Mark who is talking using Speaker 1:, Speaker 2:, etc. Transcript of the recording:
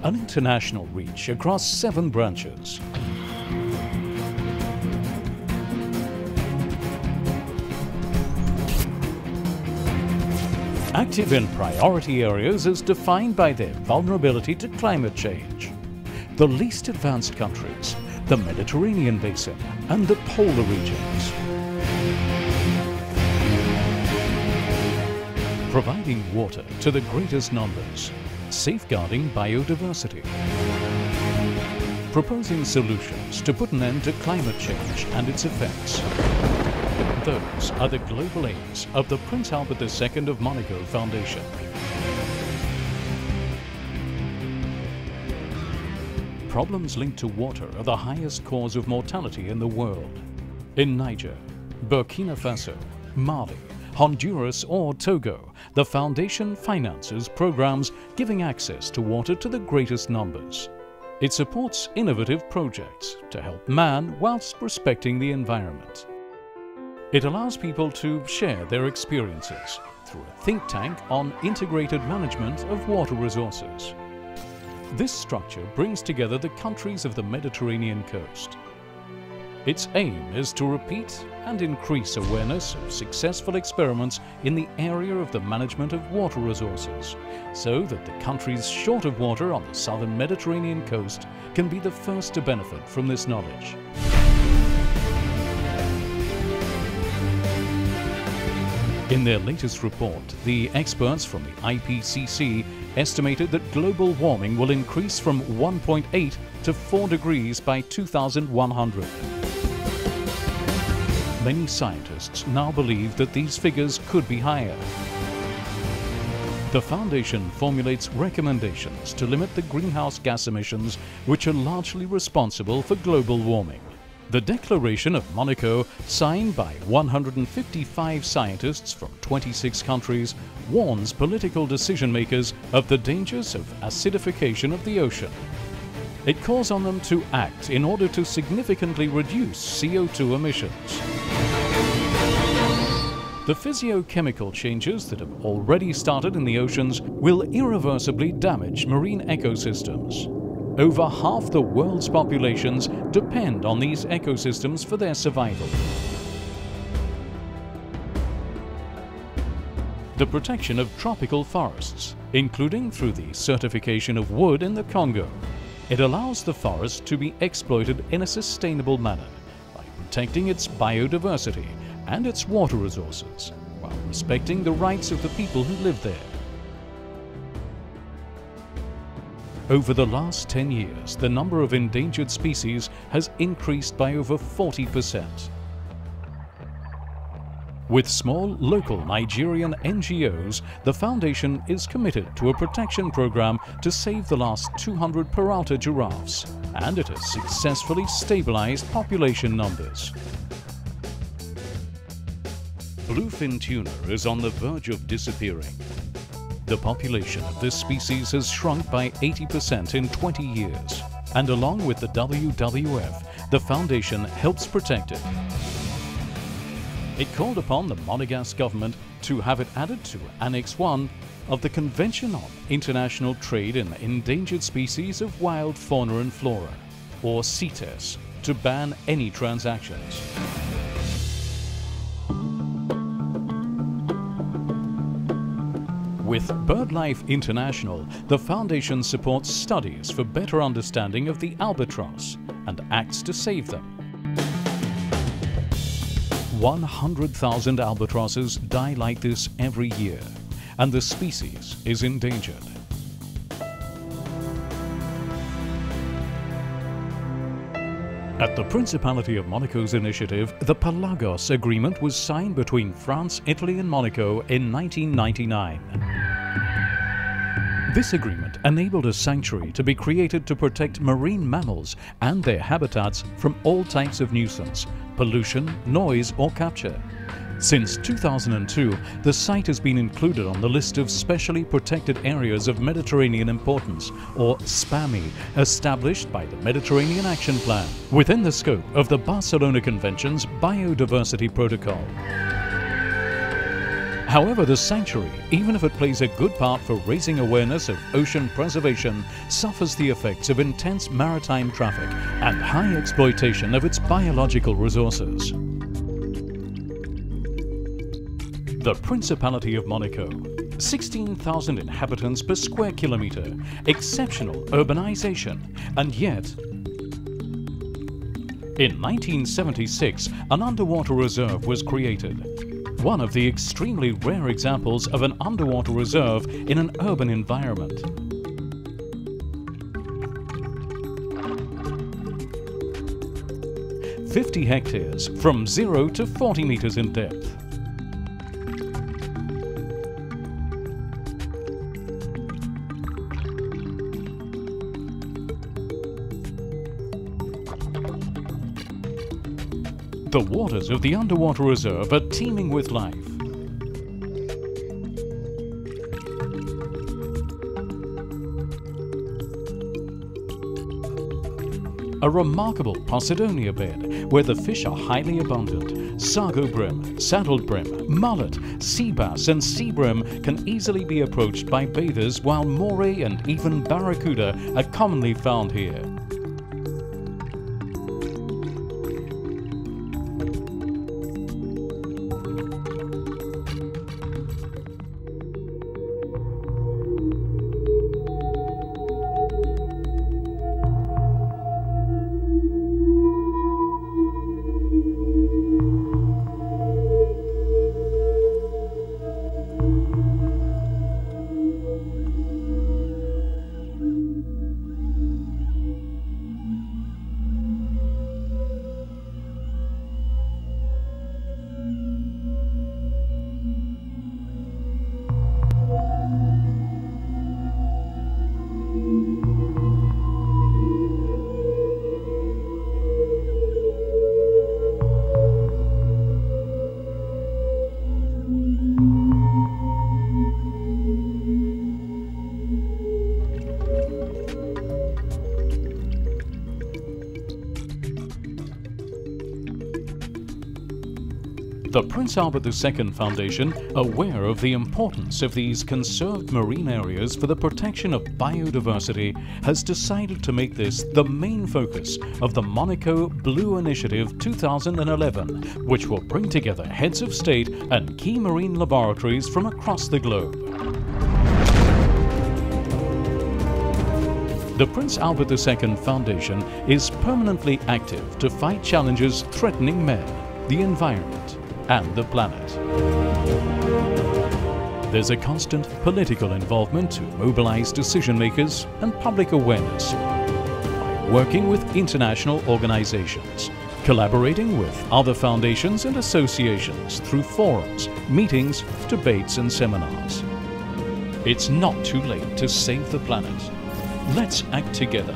Speaker 1: an international reach across 7 branches. Active in priority areas as defined by their vulnerability to climate change. The least advanced countries, the Mediterranean basin and the polar regions. Providing water to the greatest numbers, safeguarding biodiversity. Proposing solutions to put an end to climate change and its effects. Those are the global aims of the Prince Albert II of Monaco Foundation. Problems linked to water are the highest cause of mortality in the world. In Niger, Burkina Faso, Mali, Honduras or Togo, the Foundation finances programs giving access to water to the greatest numbers. It supports innovative projects to help man whilst respecting the environment. It allows people to share their experiences through a think tank on integrated management of water resources. This structure brings together the countries of the Mediterranean coast. Its aim is to repeat and increase awareness of successful experiments in the area of the management of water resources, so that the countries short of water on the southern Mediterranean coast can be the first to benefit from this knowledge. In their latest report, the experts from the IPCC estimated that global warming will increase from 1.8 to 4 degrees by 2100. Many scientists now believe that these figures could be higher. The Foundation formulates recommendations to limit the greenhouse gas emissions which are largely responsible for global warming. The Declaration of Monaco, signed by 155 scientists from 26 countries, warns political decision-makers of the dangers of acidification of the ocean. It calls on them to act in order to significantly reduce CO2 emissions. The physiochemical changes that have already started in the oceans will irreversibly damage marine ecosystems. Over half the world's populations depend on these ecosystems for their survival. The protection of tropical forests, including through the certification of wood in the Congo. It allows the forest to be exploited in a sustainable manner by protecting its biodiversity and its water resources, while respecting the rights of the people who live there. Over the last 10 years, the number of endangered species has increased by over 40%. With small, local Nigerian NGOs, the Foundation is committed to a protection program to save the last 200 Peralta giraffes, and it has successfully stabilized population numbers. Bluefin tuna is on the verge of disappearing. The population of this species has shrunk by 80% in 20 years, and along with the WWF, the Foundation helps protect it. It called upon the Monegasque government to have it added to Annex 1 of the Convention on International Trade in Endangered Species of Wild Fauna and Flora, or CITES, to ban any transactions. With BirdLife International, the Foundation supports studies for better understanding of the albatross and acts to save them. 100,000 albatrosses die like this every year, and the species is endangered. At the Principality of Monaco's initiative, the Pelagos Agreement was signed between France, Italy and Monaco in 1999. This agreement enabled a sanctuary to be created to protect marine mammals and their habitats from all types of nuisance, pollution, noise or capture. Since 2002, the site has been included on the list of specially protected areas of Mediterranean importance, or SPAMI, established by the Mediterranean Action Plan, within the scope of the Barcelona Convention's Biodiversity Protocol. However, the sanctuary, even if it plays a good part for raising awareness of ocean preservation, suffers the effects of intense maritime traffic and high exploitation of its biological resources. The Principality of Monaco, 16,000 inhabitants per square kilometre, exceptional urbanization, and yet in 1976 an underwater reserve was created. One of the extremely rare examples of an underwater reserve in an urban environment. "50 hectares from 0 to 40 meters in depth. The waters of the underwater reserve are teeming with life. A remarkable Posidonia bed where the fish are highly abundant. Sago bream, saddled bream, mullet, sea bass and sea bream can easily be approached by bathers, while moray and even barracuda are commonly found here. The Prince Albert II Foundation, aware of the importance of these conserved marine areas for the protection of biodiversity, has decided to make this the main focus of the Monaco Blue Initiative 2011, which will bring together heads of state and key marine laboratories from across the globe. The Prince Albert II Foundation is permanently active to fight challenges threatening men, the environment, and the planet. There's a constant political involvement to mobilize decision makers and public awareness by working with international organizations, collaborating with other foundations and associations through forums, meetings, debates and seminars. It's not too late to save the planet. Let's act together.